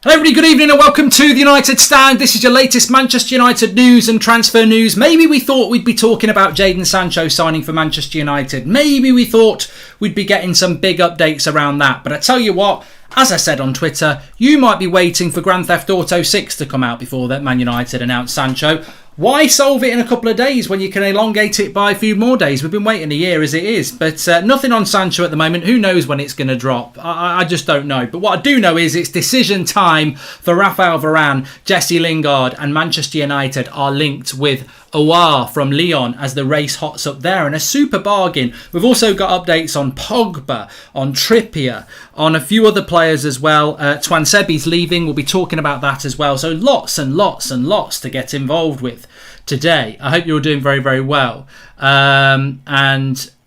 Hello everybody, good evening and welcome to the United Stand. This is your latest Manchester United news and transfer news. Maybe we thought we'd be talking about Jadon Sancho signing for Manchester United. Maybe we thought we'd be getting some big updates around that. But I tell you what, as I said on Twitter, you might be waiting for Grand Theft Auto 6 to come out before that Man United announce Sancho. Why solve it in a couple of days when you can elongate it by a few more days? We've been waiting a year as it is. But nothing on Sancho at the moment. Who knows when it's going to drop? I just don't know. But what I do know is it's decision time for Raphael Varane, Jesse Lingard and Manchester United are linked with Aouar from Lyon as the race hots up there, and a super bargain. We've also got updates on Pogba, on Trippier, on a few other players as well. Tuanzebe's leaving. We'll be talking about that as well. So lots and lots and lots to get involved with today. I hope you're all doing very, very well.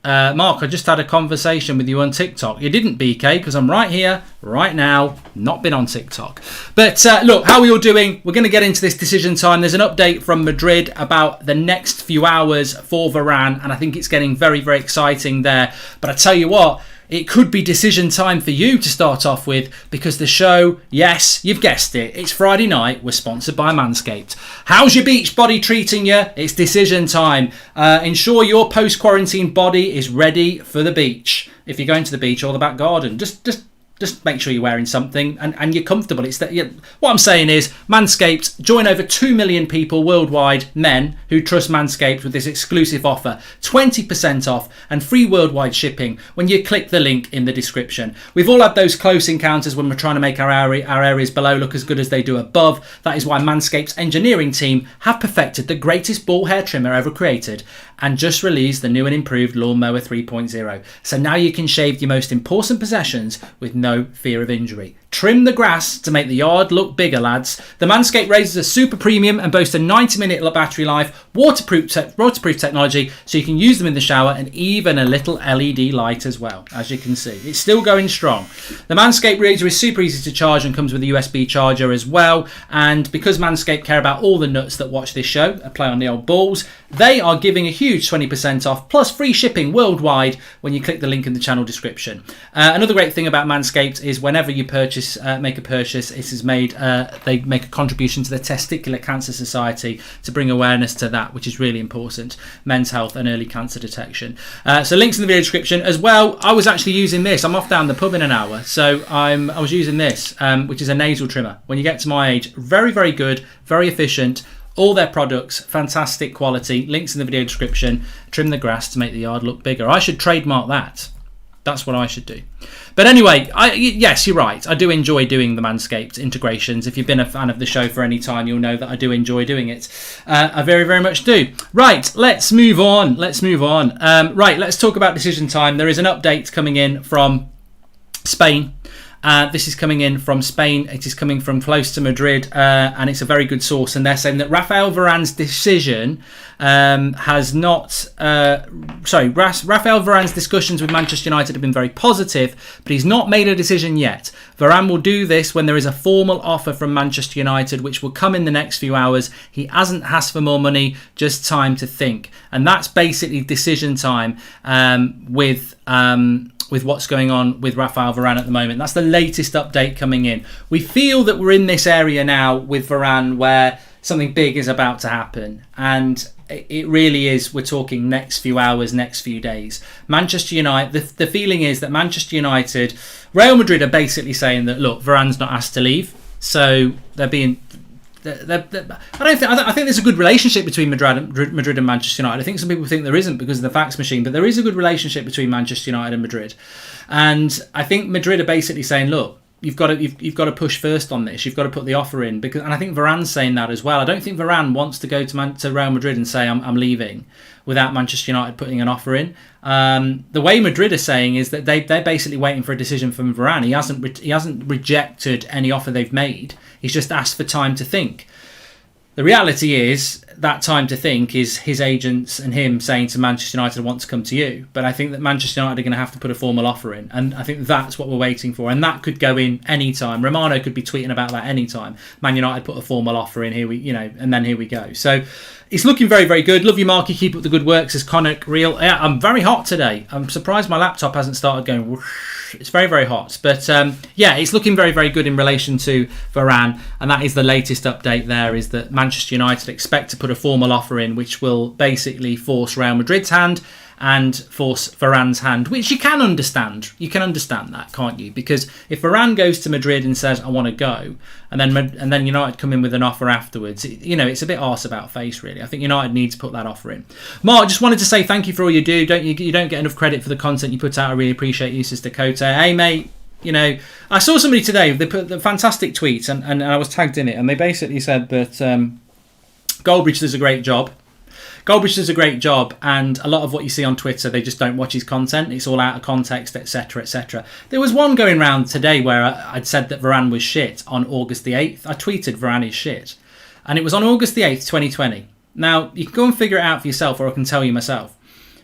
Mark, I just had a conversation with you on TikTok. You didn't, BK, because I'm right here, right now, not been on TikTok. But look, how are we all doing? We're going to get into this decision time. There's an update from Madrid about the next few hours for Varane, and I think it's getting very, very exciting there. But I tell you what, it could be decision time for you to start off with, because the show, yes, you've guessed it, it's Friday night. We're sponsored by Manscaped. How's your beach body treating you? It's decision time. Ensure your post-quarantine body is ready for the beach. If you're going to the beach or the back garden, just make sure you're wearing something and you're comfortable. It's that. What I'm saying is, Manscaped, join over 2 million people worldwide, men, who trust Manscaped with this exclusive offer. 20% off and free worldwide shipping when you click the link in the description. We've all had those close encounters when we're trying to make our areas below look as good as they do above. That is why Manscaped's engineering team have perfected the greatest ball hair trimmer ever created and just released the new and improved Lawnmower 3.0. So now you can shave your most important possessions with no fear of injury. Trim the grass to make the yard look bigger, lads. The Manscaped razors are super premium and boast a 90-minute battery life, waterproof technology, so you can use them in the shower, and even a little LED light as well, as you can see. It's still going strong. The Manscaped razor is super easy to charge and comes with a USB charger as well. And because Manscaped care about all the nuts that watch this show, play on the old balls, they are giving a huge 20% off plus free shipping worldwide when you click the link in the channel description. Another great thing about Manscaped is whenever you make a purchase, it is made. They make a contribution to the Testicular Cancer Society to bring awareness to that, which is really important. Men's health and early cancer detection. So links in the video description as well. I was actually using this. I'm off down the pub in an hour, so I was using this, which is a nasal trimmer. When you get to my age, very, very good, very efficient. All their products, fantastic quality. Links in the video description. Trim the grass to make the yard look bigger. I should trademark that. That's what I should do. But anyway, yes, you're right. I do enjoy doing the Manscaped integrations. If you've been a fan of the show for any time, you'll know that I do enjoy doing it. I very, very much do. Right, let's move on. Right, let's talk about decision time. There is an update coming in from Spain. This is coming in from Spain. It is coming from close to Madrid, and it's a very good source. And they're saying that Raphael Varane's decision Raphael Varane's discussions with Manchester United have been very positive, but he's not made a decision yet. Varane will do this when there is a formal offer from Manchester United, which will come in the next few hours. He hasn't asked for more money, just time to think. And that's basically decision time with what's going on with Raphael Varane at the moment. That's the latest update coming in. We feel that we're in this area now with Varane where something big is about to happen. And it really is, we're talking next few hours, next few days. Manchester United, the feeling is that Manchester United, Real Madrid are basically saying that, look, Varane's not asked to leave. So they're being... I think there's a good relationship between Madrid and Manchester United. I think some people think there isn't because of the fax machine, but there is a good relationship between Manchester United and Madrid. And I think Madrid are basically saying, look, you've got to push first on this. You've got to put the offer in, and I think Varane's saying that as well. I don't think Varane wants to go to Real Madrid and say I'm leaving without Manchester United putting an offer in. The way Madrid are saying is that they're basically waiting for a decision from Varane. He hasn't rejected any offer they've made. He's just asked for time to think. The reality is that time to think is his agents and him saying to Manchester United, I want to come to you. But I think that Manchester United are going to have to put a formal offer in. And I think that's what we're waiting for. And that could go in any time. Romano could be tweeting about that any time. Man United put a formal offer in, and then here we go. So it's looking very, very good. Love you, Marky. Keep up the good work, says Connor Real. Yeah, I'm very hot today. I'm surprised my laptop hasn't started going whoosh. It's very, very hot. But yeah, it's looking very, very good in relation to Varane. And that is the latest update there, is that Manchester United expect to put a formal offer in, which will basically force Real Madrid's hand and force Varane's hand, which you can understand. You can understand that, can't you? Because if Varane goes to Madrid and says, I want to go, and then United come in with an offer afterwards, it's a bit arse about face, really. I think United need to put that offer in. Mark, just wanted to say thank you for all you do. You don't get enough credit for the content you put out. I really appreciate you, Sister Dakota. Hey, mate. I saw somebody today, they put the fantastic tweets, and I was tagged in it, and they basically said that Goldbridge does a great job. Goldbridge does a great job, and a lot of what you see on Twitter, they just don't watch his content. It's all out of context, etc., etc. There was one going around today where I'd said that Varane was shit on August the 8th. I tweeted Varane is shit. And it was on August the 8th, 2020. Now, you can go and figure it out for yourself, or I can tell you myself.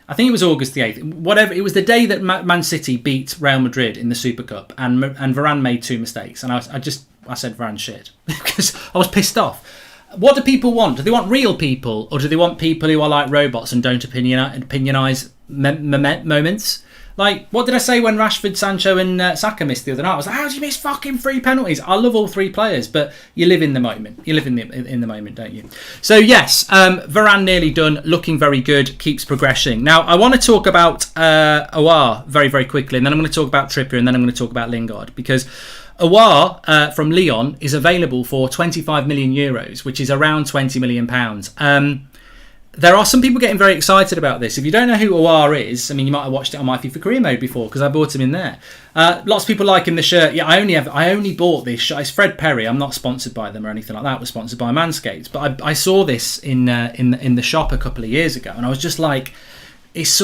I think it was August the 8th. Whatever. It was the day that Man City beat Real Madrid in the Super Cup, and Varane made 2 mistakes. And I said Varane's shit because I was pissed off. What do people want? Do they want real people, or do they want people who are like robots and don't opinionise moments? Like, what did I say when Rashford, Sancho and Saka missed the other night? I was like, how do you miss fucking 3 penalties? I love all 3 players, but you live in the moment. You live in the moment, don't you? So, yes, Varane nearly done, looking very good, keeps progressing. Now, I want to talk about Aouar very, very quickly, and then I'm going to talk about Trippier, and then I'm going to talk about Lingard, because Aouar from Lyon is available for 25 million euros, which is around 20 million pounds. There are some people getting very excited about this. If you don't know who Aouar is, I mean, you might have watched it on My FIFA Career Mode before, because I bought him in there. Lots of people liking the shirt. Yeah, I only bought this shirt. It's Fred Perry. I'm not sponsored by them or anything like that. We're sponsored by Manscaped. But I saw this in the shop a couple of years ago, and I was just like, it's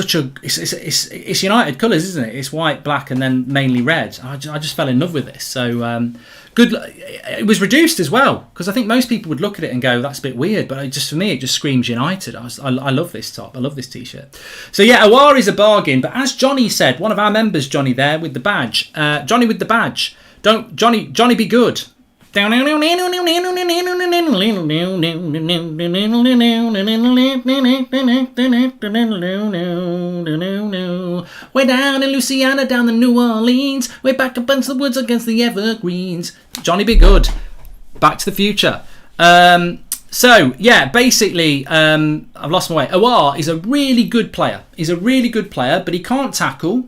United colours, isn't it? It's white, black, and then mainly red. I just fell in love with this. So good. It was reduced as well, because I think most people would look at it and go, "That's a bit weird." But for me, it just screams United. I love this top. I love this t-shirt. So yeah, Aouar is a bargain. But as Johnny said, one of our members, Johnny there with the badge, Johnny with the badge. Johnny be good. We're down in Louisiana, down the New Orleans. We're back up into the woods against the evergreens. Johnny be good. Back to the future. So, yeah, basically, I've lost my way. Aouar is a really good player. He's a really good player, but he can't tackle.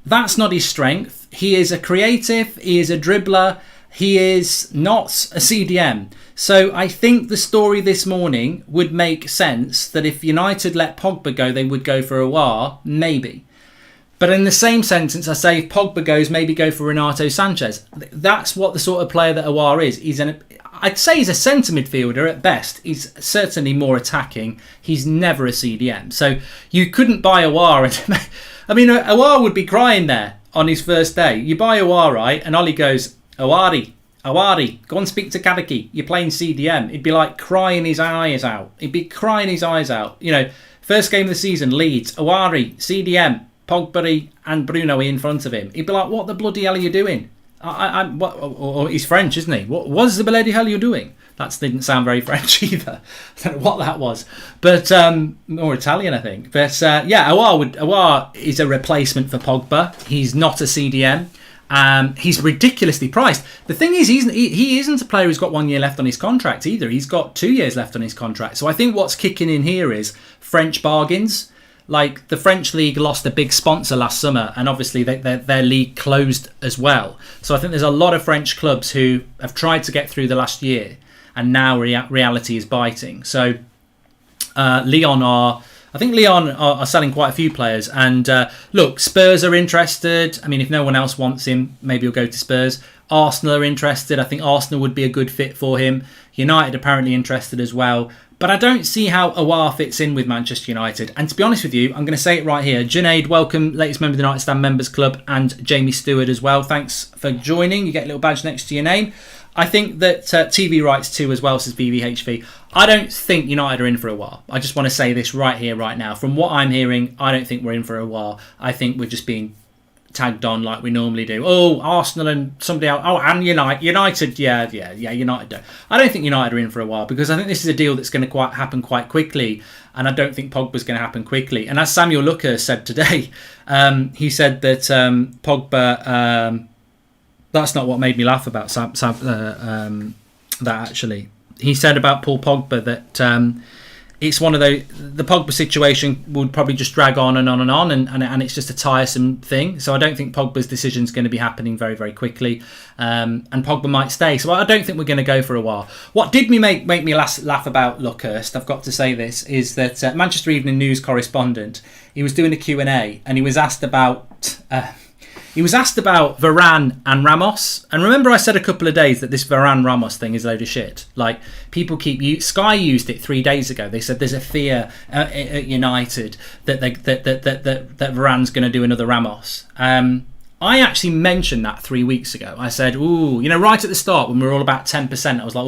That's not his strength. He is a creative. He is a dribbler. He is not a CDM. So I think the story this morning would make sense that if United let Pogba go, they would go for Aouar, maybe. But in the same sentence, I say if Pogba goes, maybe go for Renato Sanchez. That's what the sort of player that Aouar is. I'd say he's a centre midfielder at best. He's certainly more attacking. He's never a CDM. So you couldn't buy Aouar. I mean, Aouar would be crying there on his first day. You buy Aouar, right? And Ollie goes, Aouari, go and speak to Kadeki. You're playing CDM. He'd be like crying his eyes out. First game of the season, Leeds, Aouari, CDM, Pogba and Bruno in front of him. He'd be like, what the bloody hell are you doing? He's French, isn't he? What was the bloody hell you're doing? That didn't sound very French either. I don't know what that was. But more Italian, I think. But Aouar is a replacement for Pogba. He's not a CDM. He's ridiculously priced. The thing is, he isn't a player who's got 1 year left on his contract either. He's got 2 years left on his contract. So I think what's kicking in here is French bargains. Like the French league lost a big sponsor last summer, and obviously their league closed as well. So I think there's a lot of French clubs who have tried to get through the last year, and now reality is biting. So Lyon are selling quite a few players. And look, Spurs are interested. I mean, if no one else wants him, maybe he'll go to Spurs. Arsenal are interested. I think Arsenal would be a good fit for him. United apparently interested as well. But I don't see how Aouar fits in with Manchester United. And to be honest with you, I'm going to say it right here. Junaid, welcome, latest member of the United Stand Members Club, and Jamie Stewart as well. Thanks for joining. You get a little badge next to your name. I think that TV rights too as well, says VVHV. I don't think United are in for Aouar. I just want to say this right here, right now. From what I'm hearing, I don't think we're in for Aouar. I think we're just being tagged on like we normally do. Oh, Arsenal and somebody else. Oh, and United. Yeah, United. I don't think United are in for a while, because I think this is a deal that's going to happen quite quickly, and I don't think Pogba's going to happen quickly. And as Samuel Lucker said today, he said that Pogba. That's not what made me laugh about that actually. He said about Paul Pogba that it's one of the Pogba situation would probably just drag on and on and on, and it's just a tiresome thing. So I don't think Pogba's decision is going to be happening very, very quickly, and Pogba might stay. So I don't think we're going to go for a while. What did make me laugh about Luckhurst, I've got to say this, is that Manchester Evening News correspondent, he was doing a Q&A, and he was asked about Varane and Ramos. And remember I said a couple of days that this Varane-Ramos thing is a load of shit. Like, people Sky used it 3 days ago. They said there's a fear at United that Varane's going to do another Ramos. I actually mentioned that 3 weeks ago. I said, right at the start when we were all about 10%, I was like,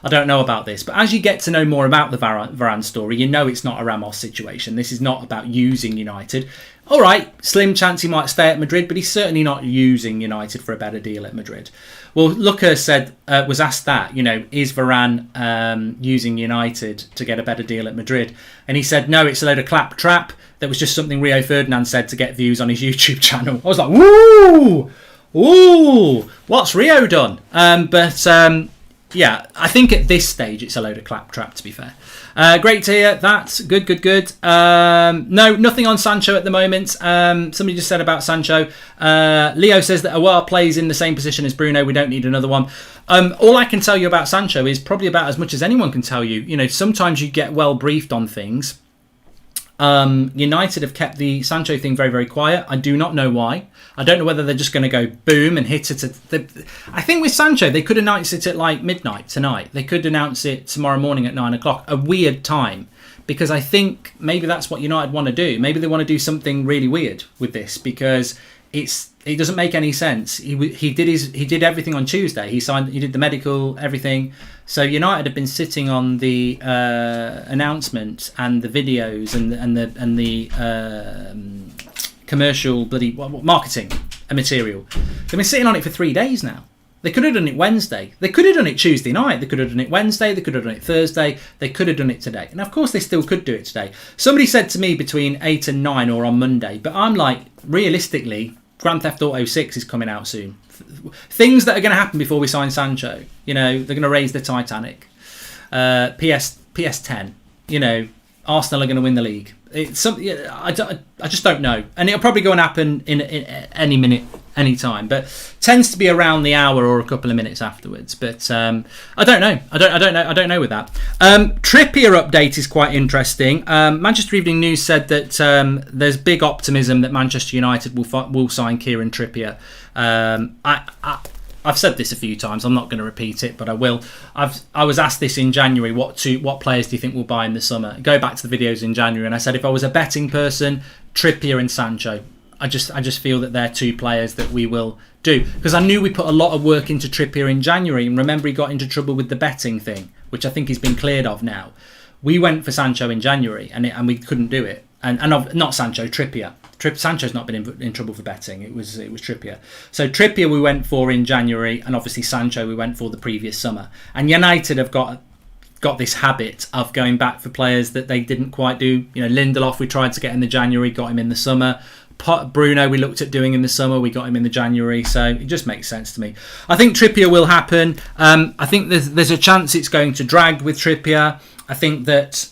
I don't know about this. But as you get to know more about the Varane story, you know it's not a Ramos situation. This is not about using United. All right, slim chance he might stay at Madrid, but he's certainly not using United for a better deal at Madrid. Well, Lucker was asked that, is Varane using United to get a better deal at Madrid? And he said, no, it's a load of claptrap. That was just something Rio Ferdinand said to get views on his YouTube channel. I was like, woo, what's Rio done? Yeah, I think at this stage it's a load of claptrap, to be fair. Great to hear. That's good. No, nothing on Sancho at the moment. Somebody just said about Sancho. Leo says that Aouar plays in the same position as Bruno. We don't need another one. All I can tell you about Sancho is probably about as much as anyone can tell you. Sometimes you get well briefed on things. United have kept the Sancho thing very, very quiet. I do not know why. I don't know whether they're just going to go boom and hit it. I think with Sancho, they could announce it at like midnight tonight. They could announce it tomorrow morning at 9 o'clock. A weird time. Because I think maybe that's what United want to do. Maybe they want to do something really weird with this, because it doesn't make any sense. He did everything on Tuesday. He did the medical, everything. So United have been sitting on the announcement and the videos and the commercial bloody marketing and material. They've been sitting on it for 3 days now. They could have done it Wednesday. They could have done it Tuesday night. They could have done it Wednesday. They could have done it Thursday. They could have done it today. And of course they still could do it today. Somebody said to me between 8 and 9 or on Monday. But I'm like, realistically, Grand Theft Auto 6 is coming out soon. Things that are going to happen before we sign Sancho. They're going to raise the Titanic. PS10. Arsenal are going to win the league. It's something I just don't know, and it'll probably go and happen in any minute, any time, but tends to be around the hour or a couple of minutes afterwards. But I don't know. I don't know with that. Trippier update is quite interesting. Manchester Evening News said that there's big optimism that Manchester United will sign Kieran Trippier. I've said this a few times. I'm not going to repeat it, but I will. I was asked this in January. What players do you think will buy in the summer? Go back to the videos in January, and I said if I was a betting person, Trippier and Sancho. I just feel that they're two players that we will do, because I knew we put a lot of work into Trippier in January, and remember he got into trouble with the betting thing, which I think he's been cleared of now. We went for Sancho in January, and we couldn't do it. And not Sancho, Trippier. Sancho's not been in trouble for betting. It was Trippier. So Trippier we went for in January, and obviously Sancho we went for the previous summer. And United have got this habit of going back for players that they didn't quite do. Lindelof we tried to get in the January, got him in the summer. Bruno we looked at doing in the summer, we got him in the January. So it just makes sense to me. I think Trippier will happen. I think there's a chance it's going to drag with Trippier. I think that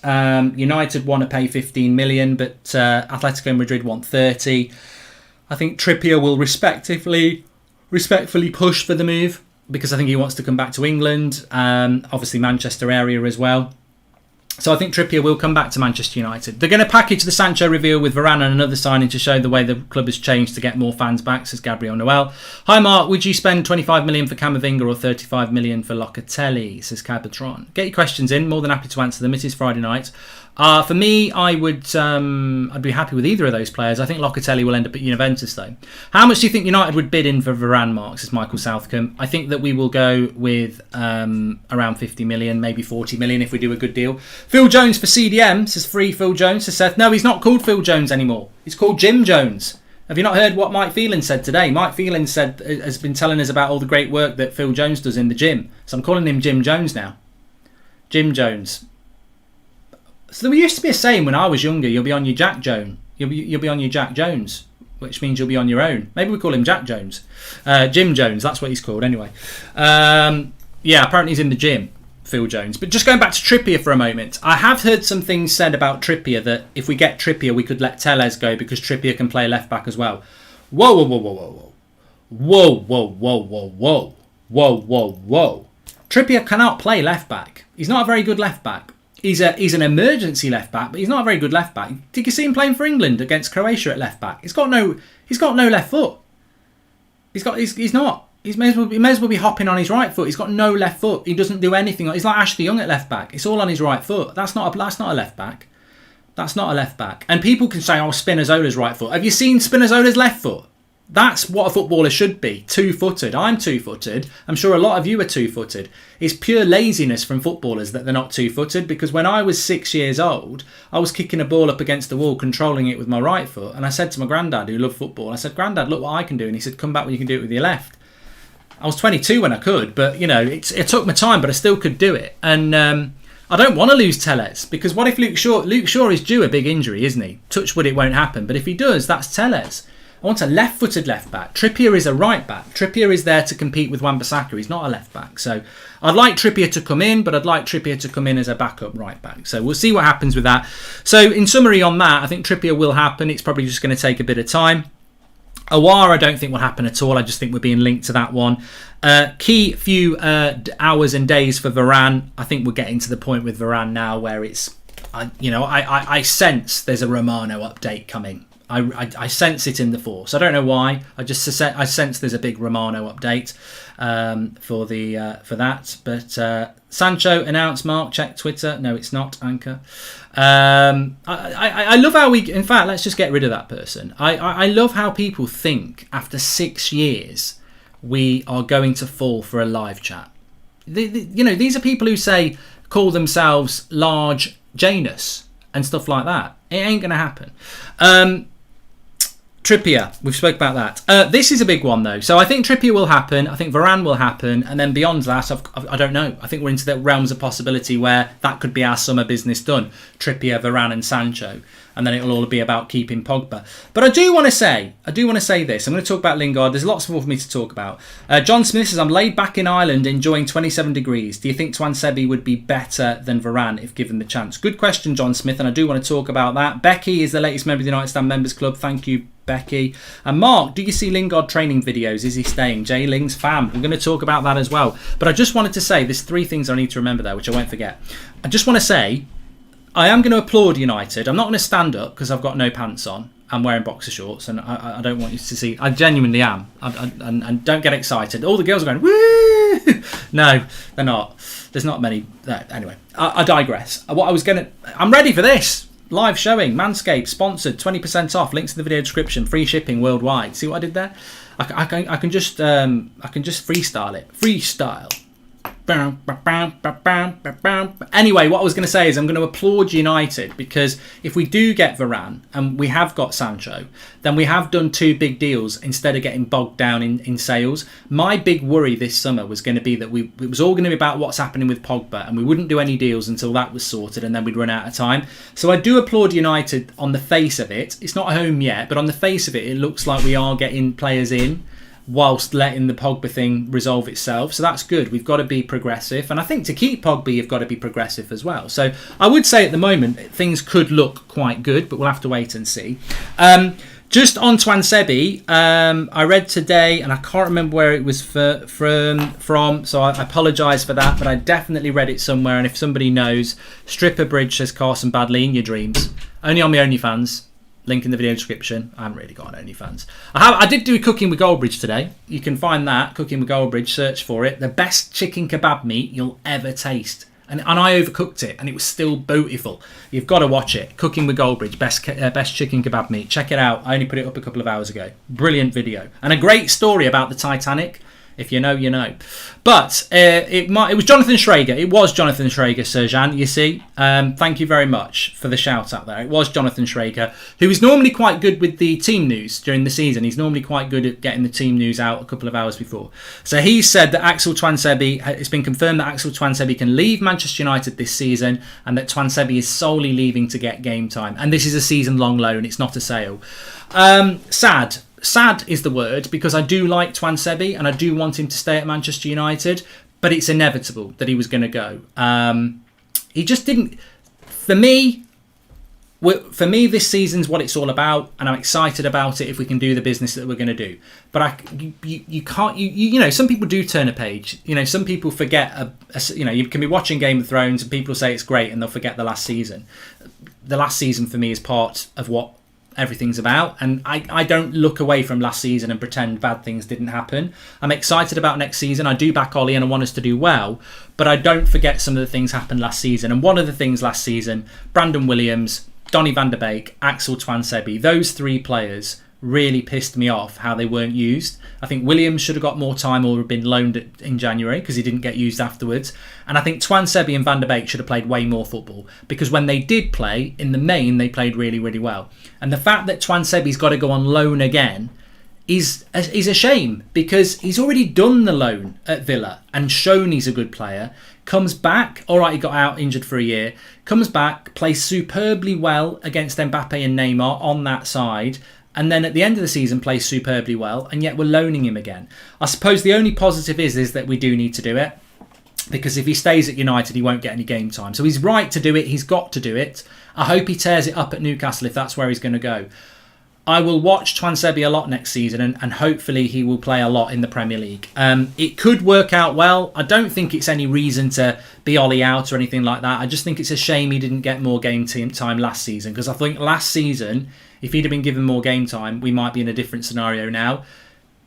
United want to pay 15 million, but Atletico Madrid want 30. I think Trippier will respectfully push for the move, because I think he wants to come back to England, obviously Manchester area as well. So I think Trippier will come back to Manchester United. They're going to package the Sancho reveal with Varane and another signing to show the way the club has changed to get more fans back, says Gabriel Noel. Hi Mark, would you spend 25 million for Camavinga or 35 million for Locatelli, says Cabotron. Get your questions in, more than happy to answer them. It is Friday night. For me, I'd be happy with either of those players. I think Locatelli will end up at Juventus though. How much do you think United would bid in for Varane, Mark, says Michael Southcombe? I think that we will go with around 50 million, maybe 40 million if we do a good deal. Phil Jones for CDM, says Free Phil Jones, says Seth. No, he's not called Phil Jones anymore. He's called Jim Jones. Have you not heard what Mike Phelan said today? Mike Phelan has been telling us about all the great work that Phil Jones does in the gym. So I'm calling him Jim Jones now. Jim Jones. So there used to be a saying when I was younger, you'll be on your Jack Jones. You'll be on your Jack Jones, which means you'll be on your own. Maybe we call him Jack Jones. Jim Jones, that's what he's called anyway. Yeah, apparently he's in the gym, Phil Jones. But just going back to Trippier for a moment, I have heard some things said about Trippier that if we get Trippier, we could let Telles go because Trippier can play left back as well. Whoa, whoa, whoa, whoa, whoa, whoa, whoa, whoa, whoa, whoa, whoa, whoa, whoa. Trippier cannot play left back. He's not a very good left back. He's an emergency left back, but he's not a very good left back. Did you see him playing for England against Croatia at left back? He's got no left foot. He's not. He may as well be hopping on his right foot. He's got no left foot. He doesn't do anything. He's like Ashley Young at left back. It's all on his right foot. That's not a left back. That's not a left back. And people can say, oh, Spinazzola's right foot. Have you seen Spinazzola's left foot? That's what a footballer should be, two-footed. I'm two-footed. I'm sure a lot of you are two-footed. It's pure laziness from footballers that they're not two-footed, because when I was 6 years old, I was kicking a ball up against the wall, controlling it with my right foot. And I said to my granddad, who loved football, I said, Granddad, look what I can do. And he said, come back when you can do it with your left. I was 22 when I could, but, you know, it took my time, but I still could do it. And I don't want to lose Telles, because what if Luke Shaw is due a big injury, isn't he? Touch wood, it won't happen. But if he does, that's Telles. I want a left-footed left back. Trippier is a right back. Trippier is there to compete with Wan-Bissaka. He's not a left back. So I'd like Trippier to come in, but I'd like Trippier to come in as a backup right back. So we'll see what happens with that. So in summary on that, I think Trippier will happen. It's probably just going to take a bit of time. Aouar, I don't think will happen at all. I just think we're being linked to that one. Key few hours and days for Varane. I think we're getting to the point with Varane now where it's, I sense there's a Romano update coming. I sense it in the force. I don't know why. I sense there's a big Romano update for that. But Sancho announced. Mark, check Twitter. No, it's not Anchor. I love how we. In fact, let's just get rid of that person. I love how people think after 6 years we are going to fall for a live chat. These are people who call themselves large Janus and stuff like that. It ain't going to happen. Trippier, we've spoke about that. This is a big one though. So I think Trippier will happen. I think Varane will happen. And then beyond that, I don't know. I think we're into the realms of possibility where that could be our summer business done. Trippier, Varane and Sancho. And then it'll all be about keeping Pogba. But I do want to say this. I'm going to talk about Lingard. There's lots more for me to talk about. John Smith says, I'm laid back in Ireland enjoying 27 degrees. Do you think Tuanzebe would be better than Varane if given the chance? Good question, John Smith. And I do want to talk about that. Becky is the latest member of the United Stand Members Club. Thank you, Becky. And Mark, do you see Lingard training videos? Is he staying? Jay Ling's fam. We're going to talk about that as well. But I just wanted to say there's 3 things I need to remember there, which I won't forget. I just want to say I am going to applaud United. I'm not going to stand up because I've got no pants on. I'm wearing boxer shorts and I don't want you to see. I genuinely am. And don't get excited. All the girls are going, woo! No, they're not. There's not many. Anyway, I digress. I'm ready for this. Live showing, Manscaped, sponsored, 20% off. Links in the video description. Free shipping worldwide. See what I did there? I can just freestyle it. Freestyle. Anyway, what I was going to say is I'm going to applaud United, because if we do get Varane and we have got Sancho, then we have done 2 big deals instead of getting bogged down in sales. My big worry this summer was going to be that it was all going to be about what's happening with Pogba, and we wouldn't do any deals until that was sorted, and then we'd run out of time. So I do applaud United on the face of it. It's not home yet, but on the face of it, it looks like we are getting players in whilst letting the Pogba thing resolve itself. So that's good. We've got to be progressive. And I think to keep Pogba, you've got to be progressive as well. So I would say at the moment, things could look quite good, but we'll have to wait and see. Just on Tuanzebe, I read today, and I can't remember where it was from, so I apologise for that, but I definitely read it somewhere. And if somebody knows, Stripper Bridge says Carson Badley in your dreams. Only on my OnlyFans. Link in the video description. I haven't really got an OnlyFans. I did do Cooking with Goldbridge today. You can find that, Cooking with Goldbridge. Search for it. The best chicken kebab meat you'll ever taste. And I overcooked it, and it was still beautiful. You've got to watch it. Cooking with Goldbridge, best chicken kebab meat. Check it out. I only put it up a couple of hours ago. Brilliant video. And a great story about the Titanic. If you know, you know. But it was Jonathan Schrager. It was Jonathan Schrager, Serjan, you see. Thank you very much for the shout out there. It was Jonathan Schrager, who is normally quite good with the team news during the season. He's normally quite good at getting the team news out a couple of hours before. So he said that Axel Tuanzebe, it's been confirmed that Axel Tuanzebe can leave Manchester United this season, and that Tuanzebe is solely leaving to get game time. And this is a season-long loan, it's not a sale. Sad. Sad is the word, because I do like Tuanzebe and I do want him to stay at Manchester United, but it's inevitable that he was going to go. He just didn't. For me, this season's what it's all about, and I'm excited about it if we can do the business that we're going to do. But you can't. You know, some people do turn a page. You know, some people forget. You know, you can be watching Game of Thrones and people say it's great, and they'll forget the last season. The last season for me is part of what everything's about, and I don't look away from last season and pretend bad things didn't happen. I'm excited about next season. I do back Ollie and I want us to do well, but I don't forget some of the things happened last season. And one of the things last season, Brandon Williams, Donny van der Beek, Axel Tuanzebe, those three players really pissed me off how they weren't used. I think Williams should have got more time or have been loaned in January because he didn't get used afterwards. And I think Tuanzebe and Van der Beek should have played way more football, because when they did play, in the main, they played really, really well. And the fact that Tuanzebe's got to go on loan again is a shame, because he's already done the loan at Villa and shown he's a good player. Comes back, all right, he got out injured for a year, comes back, plays superbly well against Mbappe and Neymar on that side, and then at the end of the season plays superbly well, and yet we're loaning him again. I suppose the only positive is that we do need to do it, because if he stays at United, he won't get any game time. So he's right to do it. He's got to do it. I hope he tears it up at Newcastle if that's where he's going to go. I will watch Tuanzebe a lot next season, and hopefully he will play a lot in the Premier League. It could work out well. I don't think it's any reason to be Ollie out or anything like that. I just think it's a shame he didn't get more game time last season, because I think last season, if he'd have been given more game time, we might be in a different scenario now.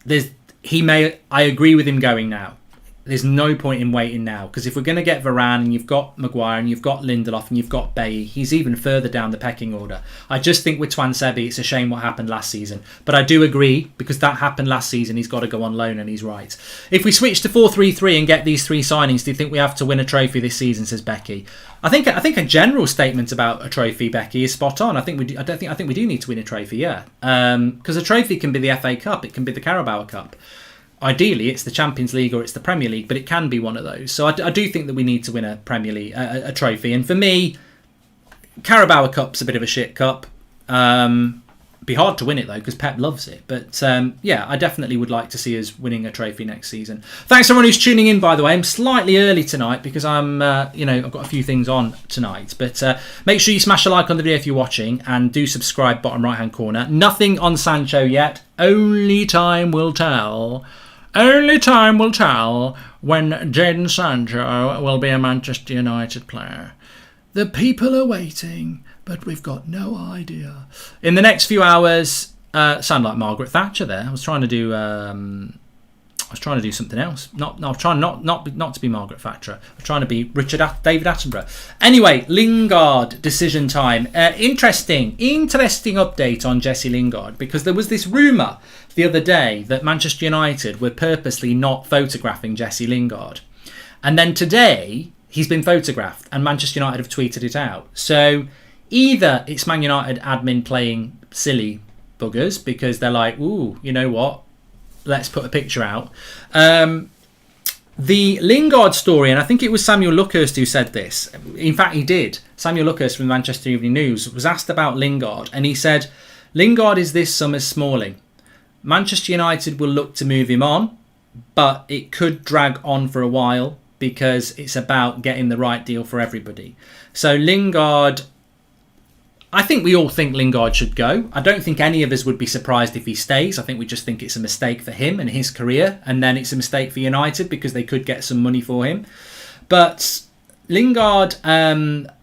I agree with him going now. There's no point in waiting now, because if we're going to get Varane and you've got Maguire and you've got Lindelof and you've got Bailly, he's even further down the pecking order. I just think with Tuanzebe, it's a shame what happened last season. But I do agree, because that happened last season, he's got to go on loan, and he's right. If we switch to 4-3-3 and get these three signings, do you think we have to win a trophy this season, says Becky? I think a general statement about a trophy, Becky, is spot on. I think we do need to win a trophy, yeah. Because a trophy can be the FA Cup, it can be the Carabao Cup. Ideally, it's the Champions League or it's the Premier League, but it can be one of those. So I do think that we need to win a Premier League, a trophy. And for me, Carabao Cup's a bit of a shit cup. Be hard to win it though, because Pep loves it. But yeah, I definitely would like to see us winning a trophy next season. Thanks to everyone who's tuning in, by the way. I'm slightly early tonight because I've got a few things on tonight. But make sure you smash a like on the video if you're watching, and do subscribe, bottom right hand corner. Nothing on Sancho yet. Only time will tell. Only time will tell when Jadon Sancho will be a Manchester United player. The people are waiting, but we've got no idea. In the next few hours, sound like Margaret Thatcher there. I was trying to do something else. I'm trying not to be Margaret Thatcher. I'm trying to be David Attenborough. Anyway, Lingard decision time. Interesting update on Jesse Lingard, because there was this rumour the other day that Manchester United were purposely not photographing Jesse Lingard, and then today he's been photographed, and Manchester United have tweeted it out. So either it's Man United admin playing silly buggers because they're like, ooh, you know what? Let's put a picture out. The Lingard story, and I think it was Samuel Luckhurst who said this. In fact, he did. Samuel Luckhurst from Manchester Evening News was asked about Lingard, and he said, Lingard is this summer's Smalling. Manchester United will look to move him on, but it could drag on for a while because it's about getting the right deal for everybody. So Lingard, I think we all think Lingard should go. I don't think any of us would be surprised if he stays. I think we just think it's a mistake for him and his career, and then it's a mistake for United because they could get some money for him. But Lingard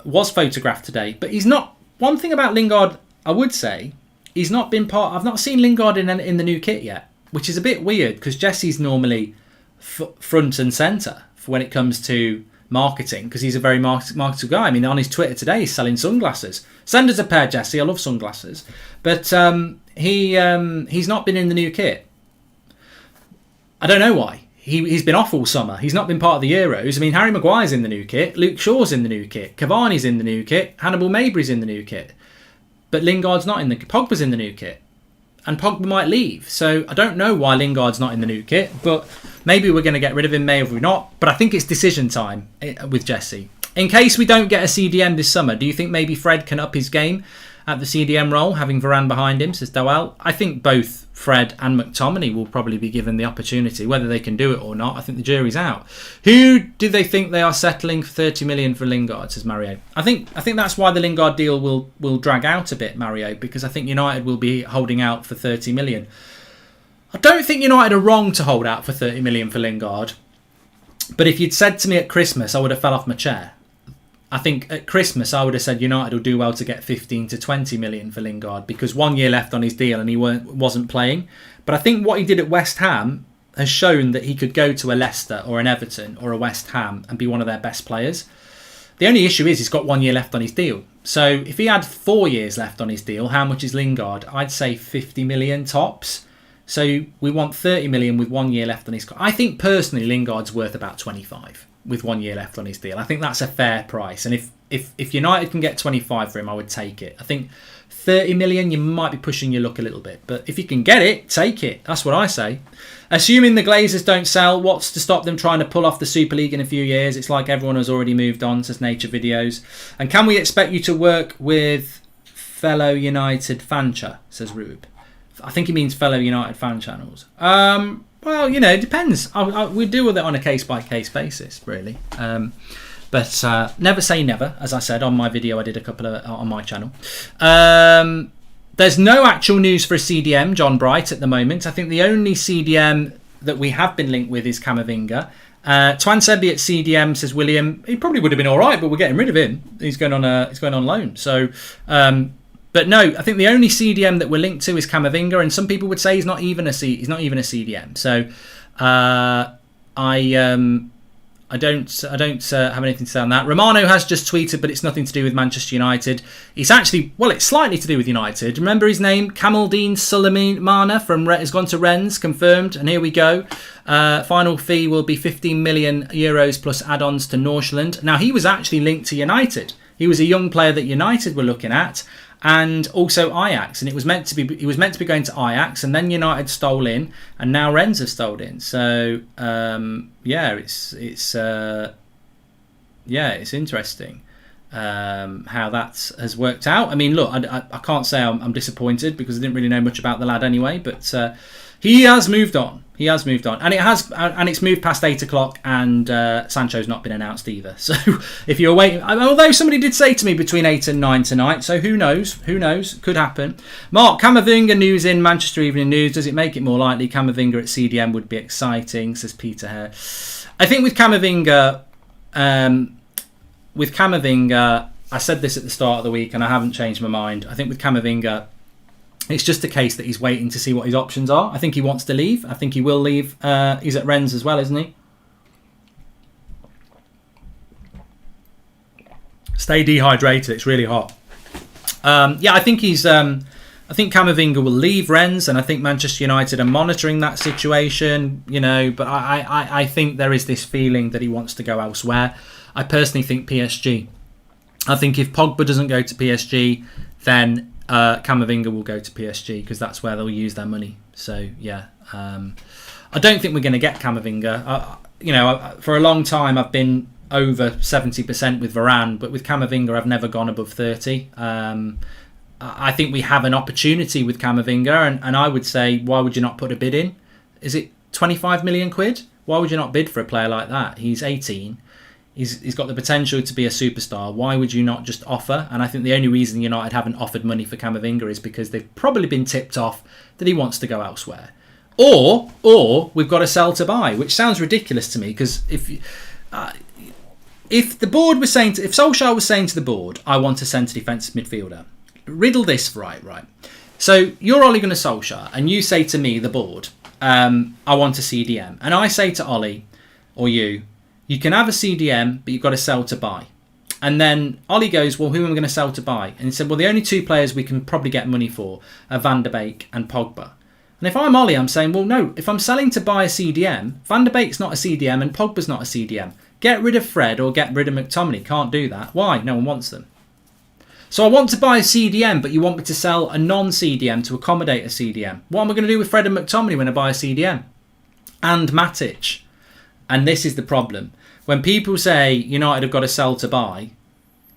was photographed today, but he's not. One thing about Lingard, I would say, he's not been part. I've not seen Lingard in the new kit yet, which is a bit weird because Jesse's normally front and centre when it comes to marketing, because he's a very marketable guy. I mean, on his Twitter today, he's selling sunglasses. Send us a pair, Jesse. I love sunglasses. But he's not been in the new kit. I don't know why. he's been off all summer. He's not been part of the Euros. I mean, Harry Maguire's in the new kit. Luke Shaw's in the new kit. Cavani's in the new kit. Hannibal Mabry's in the new kit. But Lingard's not in the... Pogba's in the new kit. And Pogba might leave. So I don't know why Lingard's not in the new kit. But maybe we're going to get rid of him, maybe we're not. But I think it's decision time with Jesse. In case we don't get a CDM this summer, do you think maybe Fred can up his game at the CDM role, having Varane behind him, says Dowell? I think both Fred and McTominay will probably be given the opportunity. Whether they can do it or not, I think the jury's out. Who do they think they are settling for 30 million for Lingard, says Mario? I think that's why the Lingard deal will drag out a bit, Mario, because I think United will be holding out for 30 million. I don't think United are wrong to hold out for 30 million for Lingard. But if you'd said to me at Christmas, I would have fell off my chair. I think at Christmas I would have said United will do well to get 15 to 20 million for Lingard because 1 year left on his deal and he wasn't playing. But I think what he did at West Ham has shown that he could go to a Leicester or an Everton or a West Ham and be one of their best players. The only issue is he's got 1 year left on his deal. So if he had 4 years left on his deal, how much is Lingard? I'd say 50 million tops. So we want 30 million with 1 year left on his... I think personally Lingard's worth about 25 with 1 year left on his deal. I think that's a fair price. And if United can get 25 for him, I would take it. I think 30 million, you might be pushing your luck a little bit. But if you can get it, take it. That's what I say. Assuming the Glazers don't sell, what's to stop them trying to pull off the Super League in a few years? It's like everyone has already moved on, says Nature Videos. And can we expect you to work with fellow United fancha, says Rube. I think he means fellow United fan channels. Well, you know, it depends. We deal with it on a case-by-case basis, really. But never say never. As I said on my video, I did a couple of on my channel. There's no actual news for a CDM, John Bright, at the moment. I think the only CDM that we have been linked with is Camavinga. Tuanzebe at CDM, says William. He probably would have been all right, but we're getting rid of him. He's going on loan. So... but no, I think the only CDM that we're linked to is Camavinga, and some people would say he's not even a CDM. So I don't have anything to say on that. Romano has just tweeted, but it's nothing to do with Manchester United. It's actually, well, it's slightly to do with United. Remember his name? Kamaldeen Sulemana has gone to Rennes, confirmed, and here we go. Final fee will be 15 million euros plus add-ons to Northland. Now he was actually linked to United. He was a young player that United were looking at. And also Ajax, and he was meant to be going to Ajax, and then United stole in, and now Rennes have stole in. So it's interesting how that has worked out. I mean, look, I can't say I'm disappointed because I didn't really know much about the lad anyway, but he has moved on. And it's moved past 8 o'clock, and Sancho's not been announced either. So if you're waiting, although somebody did say to me between 8 and 9 tonight, so who knows, could happen. Mark, Camavinga news in Manchester Evening News. Does it make it more likely Camavinga at CDM would be exciting, says Peter Hare. I think with Camavinga, I said this at the start of the week and I haven't changed my mind. I think with Camavinga, it's just a case that he's waiting to see what his options are. I think he wants to leave. I think he will leave. He's at Rennes as well, isn't he? Stay dehydrated. It's really hot. I think I think Camavinga will leave Rennes, and I think Manchester United are monitoring that situation. You know, but I think there is this feeling that he wants to go elsewhere. I personally think PSG. I think if Pogba doesn't go to PSG, then Camavinga will go to PSG because that's where they'll use their money. So yeah, I don't think we're going to get Camavinga. For a long time I've been over 70% with Varane, but with Camavinga I've never gone above 30. I think we have an opportunity with Camavinga, and I would say, why would you not put a bid in? Is it 25 million quid? Why would you not bid for a player like that? He's 18. He's got the potential to be a superstar. Why would you not just offer? And I think the only reason United haven't offered money for Camavinga is because they've probably been tipped off that he wants to go elsewhere. Or we've got to sell to buy, which sounds ridiculous to me, because if the board was saying, if Solskjaer was saying to the board, I want a centre defensive midfielder, riddle this right. So you're Ole Gunnar Solskjaer, and you say to me, the board, I want a CDM. And I say to Ollie, or you can have a CDM, but you've got to sell to buy. And then Ollie goes, well, who am I going to sell to buy? And he said, well, the only two players we can probably get money for are Van der Beek and Pogba. And if I'm Ollie, I'm saying, well, no, if I'm selling to buy a CDM, Van der Beek's not a CDM and Pogba's not a CDM. Get rid of Fred or get rid of McTominay. Can't do that. Why? No one wants them. So I want to buy a CDM, but you want me to sell a non-CDM to accommodate a CDM. What am I going to do with Fred and McTominay when I buy a CDM? And Matic. And this is the problem. When people say United have got to sell to buy,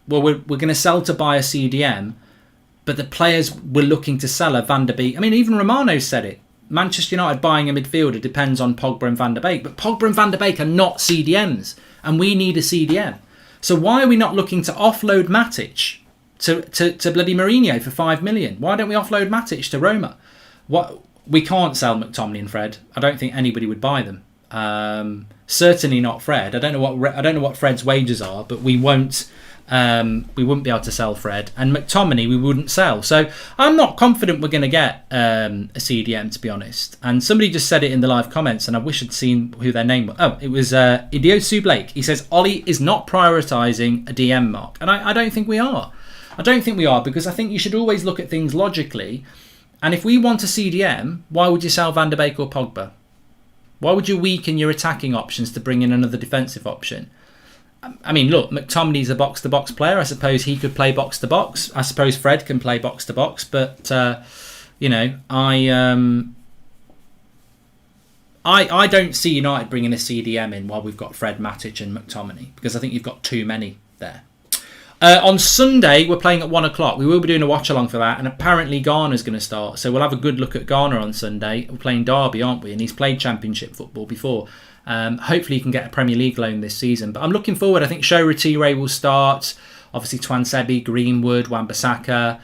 well, we're going to sell to buy a CDM, but the players we're looking to sell are Van der Beek. I mean, even Romano said it. Manchester United buying a midfielder depends on Pogba and Van der Beek. But Pogba and Van der Beek are not CDMs, and we need a CDM. So why are we not looking to offload Matic to bloody Mourinho for 5 million? Why don't we offload Matic to Roma? What, we can't sell McTominay and Fred. I don't think anybody would buy them. Certainly not Fred. I don't know what Fred's wages are, but we won't. We wouldn't be able to sell Fred, and McTominay we wouldn't sell. So I'm not confident we're going to get a CDM, to be honest. And somebody just said it in the live comments, and I wish I'd seen who their name was. Oh, it was Idiosu Blake. He says Ollie is not prioritising a DM mark, and I don't think we are. I don't think we are, because I think you should always look at things logically. And if we want a CDM, why would you sell Van der Beek or Pogba? Why would you weaken your attacking options to bring in another defensive option? I mean, look, McTominay's a box-to-box player. I suppose he could play box-to-box. I suppose Fred can play box-to-box. But, I don't see United bringing a CDM in while we've got Fred, Matic and McTominay, because I think you've got too many there. On Sunday, we're playing at 1 o'clock. We will be doing a watch-along for that, and apparently Garner's going to start. So we'll have a good look at Garner on Sunday. We're playing Derby, aren't we? And he's played Championship football before. Hopefully he can get a Premier League loan this season. But I'm looking forward. I think Show Retire will start. Obviously Tuanzebe, Greenwood, Wan-Bissaka,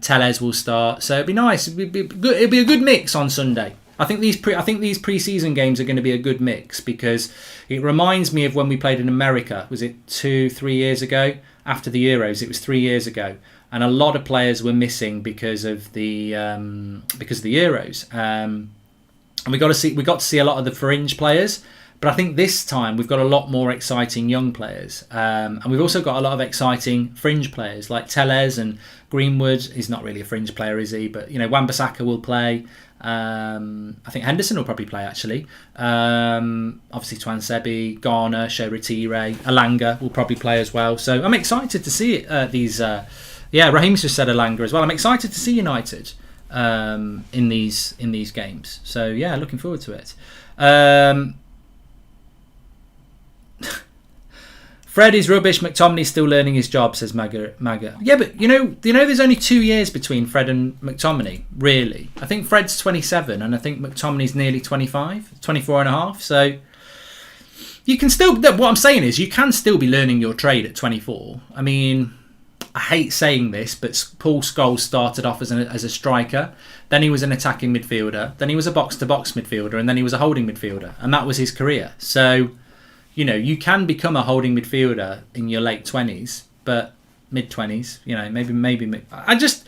Telles will start. So it'd be nice. It'd be a good mix on Sunday. I think these pre-season games are going to be a good mix, because it reminds me of when we played in America. Was it 2-3 years ago? After the Euros, it was 3 years ago, and a lot of players were missing because of the Euros. And we got to see a lot of the fringe players. But I think this time we've got a lot more exciting young players, and we've also got a lot of exciting fringe players like Telles and Greenwood. He's not really a fringe player, is he? But Wan-Bissaka will play. I think Henderson will probably play, actually. Obviously Tuanzebe, Garner, Show Retire, Elanga will probably play as well. So I'm excited to see these. Raheem's just said Elanga as well. I'm excited to see United in these games. So yeah, looking forward to it. Fred is rubbish. McTominay's still learning his job, says Maga. Yeah, but there's only 2 years between Fred and McTominay, really. I think Fred's 27 and I think McTominay's nearly 25, 24 and a half. So you can still, what I'm saying is you can still be learning your trade at 24. I mean, I hate saying this, but Paul Scholes started off as a striker. Then he was an attacking midfielder. Then he was a box-to-box midfielder. And then he was a holding midfielder. And that was his career. So you can become a holding midfielder in your late 20s, but mid-20s, maybe. I just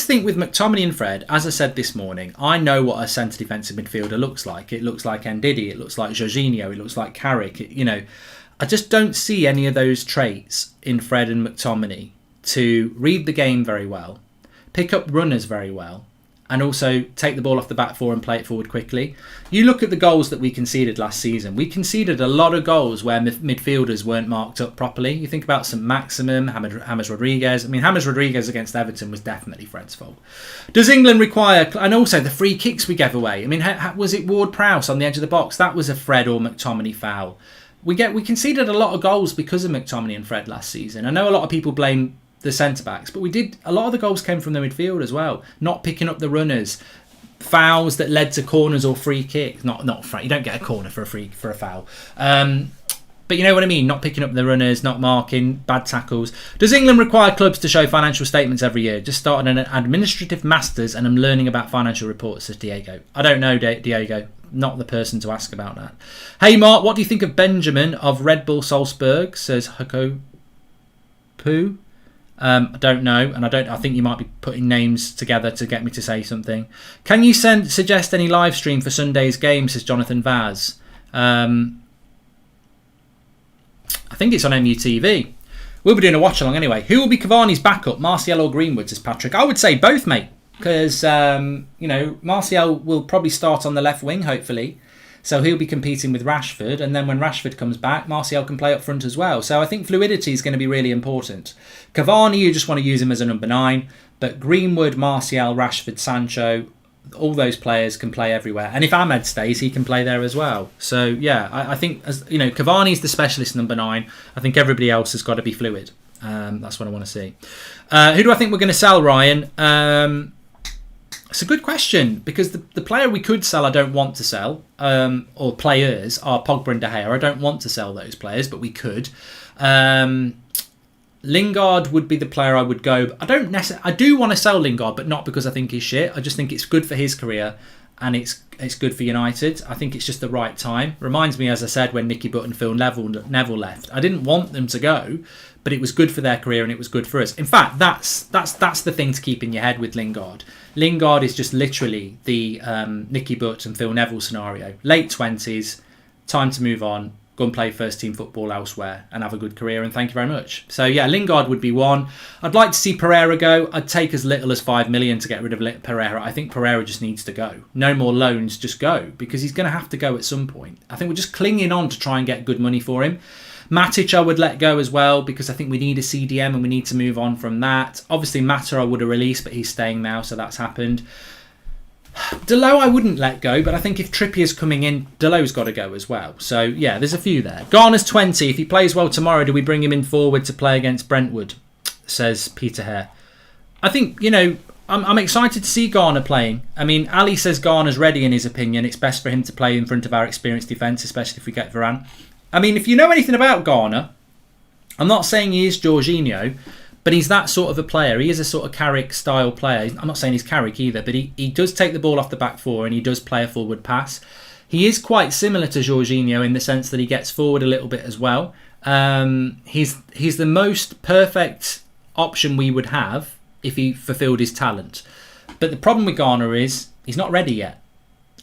think with McTominay and Fred, as I said this morning, I know what a centre defensive midfielder looks like. It looks like Ndidi, it looks like Jorginho, it looks like Carrick. I just don't see any of those traits in Fred and McTominay to read the game very well, pick up runners very well, and also take the ball off the back four and play it forward quickly. You look at the goals that we conceded last season. We conceded a lot of goals where midfielders weren't marked up properly. You think about St. Maximin, James Rodriguez. I mean, James Rodriguez against Everton was definitely Fred's fault. Does England require... And also the free kicks we gave away. I mean, was it Ward-Prowse on the edge of the box? That was a Fred or McTominay foul. We conceded a lot of goals because of McTominay and Fred last season. I know a lot of people blame the centre-backs, but a lot of the goals came from the midfield as well, not picking up the runners, fouls that led to corners or free kicks. Not you don't get a corner for a foul, but you know what I mean, not picking up the runners, not marking, bad tackles. Does England require clubs to show financial statements every year? Just started an administrative masters and I'm learning about financial reports, says Diego. I don't know, Diego, not the person to ask about that. Hey Mark, what do you think of Benjamin of Red Bull Salzburg, says Hako Poo? I don't know, and I think you might be putting names together to get me to say something. Can you suggest any live stream for Sunday's game, says Jonathan Vaz? I think it's on MUTV. We'll be doing a watch along anyway. Who will be Cavani's backup, Martial or Greenwood, says Patrick? I would say both, mate. because, Martial will probably start on the left wing, hopefully. So he'll be competing with Rashford. And then when Rashford comes back, Martial can play up front as well. So I think fluidity is going to be really important. Cavani, you just want to use him as a number 9. But Greenwood, Martial, Rashford, Sancho, all those players can play everywhere. And if Ahmed stays, he can play there as well. So, yeah, I think, Cavani's the specialist number 9. I think everybody else has got to be fluid. That's what I want to see. Who do I think we're going to sell, Ryan? It's a good question, because the player we could sell I don't want to sell, or players, are Pogba and De Gea. I don't want to sell those players, but we could. Lingard would be the player I would go. I do want to sell Lingard, but not because I think he's shit. I just think it's good for his career, and it's good for United. I think it's just the right time. Reminds me, as I said, when Nicky Butt and Phil Neville left. I didn't want them to go, but it was good for their career and it was good for us. In fact, that's the thing to keep in your head with Lingard. Lingard is just literally the Nicky Butt and Phil Neville scenario. Late 20s, time to move on, go and play first team football elsewhere and have a good career, and thank you very much. So yeah, Lingard would be one. I'd like to see Pereira go. I'd take as little as 5 million to get rid of Pereira. I think Pereira just needs to go. No more loans, just go, because he's going to have to go at some point. I think we're just clinging on to try and get good money for him. Matic I would let go as well, because I think we need a CDM and we need to move on from that. Obviously Mata I would have released, but he's staying now, so that's happened. Delo I wouldn't let go, but I think if Trippier's coming in, Delo's got to go as well. So yeah, there's a few there. Garner's 20. If he plays well tomorrow, do we bring him in forward to play against Brentwood? Says Peter Hare. I think, I'm excited to see Garner playing. I mean, Ali says Garner's ready in his opinion. It's best for him to play in front of our experienced defence, especially if we get Varane. I mean, if you know anything about Garner, I'm not saying he is Jorginho, but he's that sort of a player. He is a sort of Carrick-style player. I'm not saying he's Carrick either, but he does take the ball off the back four and he does play a forward pass. He is quite similar to Jorginho in the sense that he gets forward a little bit as well. He's the most perfect option we would have if he fulfilled his talent. But the problem with Garner is he's not ready yet.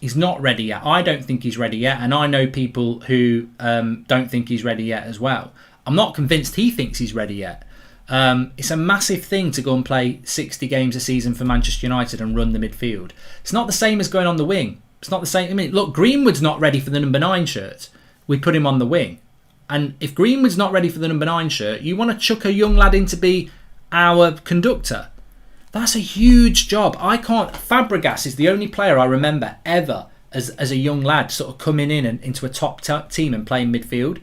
He's not ready yet. I don't think he's ready yet, and I know people who don't think he's ready yet as well. I'm not convinced he thinks he's ready yet. It's a massive thing to go and play 60 games a season for Manchester United and run the midfield. It's not the same as going on the wing. It's not the same. I mean, look, Greenwood's not ready for the number 9 shirt. We put him on the wing. And if Greenwood's not ready for the number 9 shirt, you want to chuck a young lad in to be our conductor. That's a huge job. Fabregas is the only player I remember ever as a young lad sort of coming in and into a top team and playing midfield.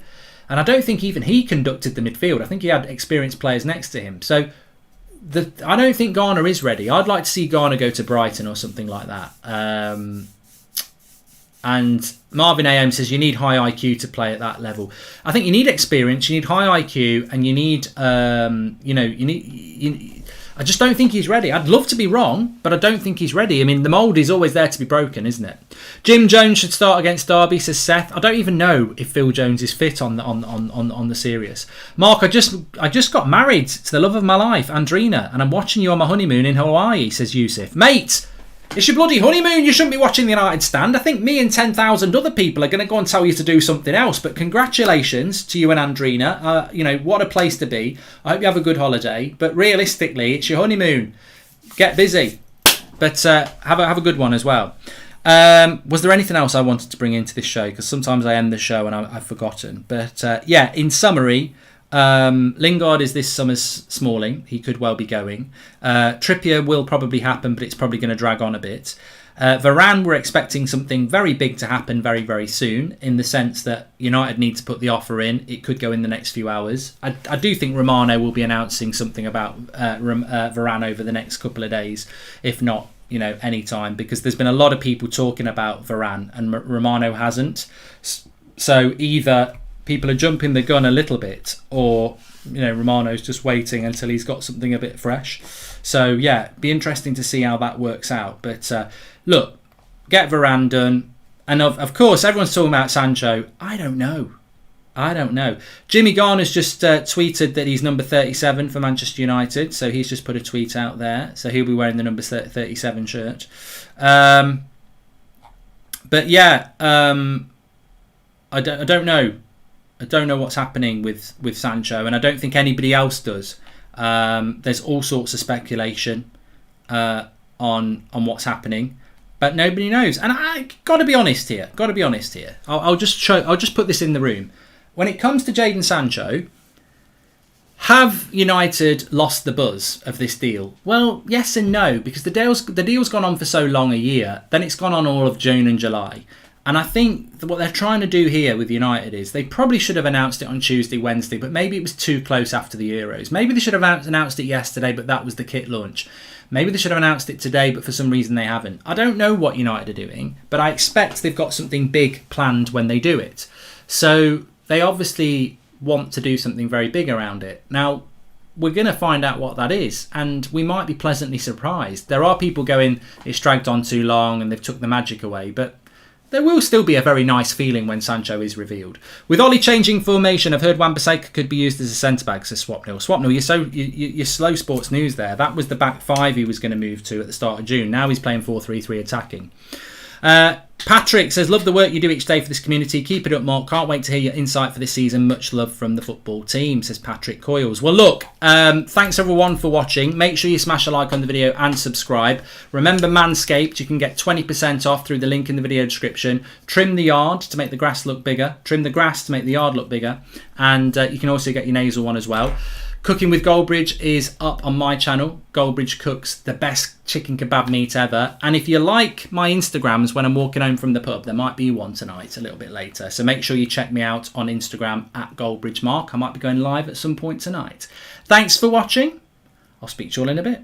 And I don't think even he conducted the midfield. I think he had experienced players next to him. So I don't think Garner is ready. I'd like to see Garner go to Brighton or something like that. And Marvin AM says you need high IQ to play at that level. I think you need experience, you need high IQ, and you need, I just don't think he's ready. I'd love to be wrong, but I don't think he's ready. I mean, the mould is always there to be broken, isn't it? Jim Jones should start against Derby, says Seth. I don't even know if Phil Jones is fit on the serious. Mark, I just got married to the love of my life, Andrina, and I'm watching you on my honeymoon in Hawaii, says Yusuf. Mate, it's your bloody honeymoon. You shouldn't be watching the United stand. I think me and 10,000 other people are going to go and tell you to do something else. But congratulations to you and Andrina. What a place to be. I hope you have a good holiday. But realistically, it's your honeymoon. Get busy. But have a good one as well. Was there anything else I wanted to bring into this show? Because sometimes I end the show and I've forgotten. But in summary, Lingard is this summer's Smalling. He could well be going. Trippier will probably happen, but it's probably going to drag on a bit. Varane, we're expecting something very big to happen very, very soon, in the sense that United need to put the offer in. It could go in the next few hours. I do think Romano will be announcing something about Varane over the next couple of days, if not any time, because there's been a lot of people talking about Varane and Romano hasn't. So either people are jumping the gun a little bit, or Romano's just waiting until he's got something a bit fresh. So yeah, be interesting to see how that works out. But look, get Varane done, and of course everyone's talking about Sancho. I don't know. Jimmy Garner's just tweeted that he's number 37 for Manchester United, so he's just put a tweet out there. So he'll be wearing the number 37 shirt. But yeah, I don't know. I don't know what's happening with Sancho, and I don't think anybody else does. There's all sorts of speculation. on what's happening, but nobody knows. And I got to be honest here. I'll just put this in the room. When it comes to Jadon Sancho, have United lost the buzz of this deal? Well, yes and no, because the deal's gone on for so long, a year, then it's gone on all of June and July. And I think what they're trying to do here with United is they probably should have announced it on Tuesday, Wednesday, but maybe it was too close after the Euros. Maybe they should have announced it yesterday, but that was the kit launch. Maybe they should have announced it today, but for some reason they haven't. I don't know what United are doing, but I expect they've got something big planned when they do it. So they obviously want to do something very big around it. Now, we're going to find out what that is, and we might be pleasantly surprised. There are people going, it's dragged on too long and they've took the magic away, but there will still be a very nice feeling when Sancho is revealed. With Ollie changing formation, I've heard Wan-Bissaka could be used as a centre-back, says Swapnil. Swapnil, you're slow sports news there. That was the back five he was going to move to at the start of June. Now he's playing 4-3-3 attacking. Patrick says, love the work you do each day for this community. Keep it up, Mark. Can't wait to hear your insight for this season. Much love from the football team, says Patrick Coyles. Well, look, thanks everyone for watching. Make sure you smash a like on the video and subscribe. Remember Manscaped, you can get 20% off through the link in the video description. Trim the yard to make the grass look bigger. Trim the grass to make the yard look bigger. And you can also get your nasal one as well. Cooking with Goldbridge is up on my channel. Goldbridge cooks the best chicken kebab meat ever. And if you like my Instagrams when I'm walking home from the pub, there might be one tonight a little bit later. So make sure you check me out on Instagram at Goldbridge Mark. I might be going live at some point tonight. Thanks for watching. I'll speak to you all in a bit.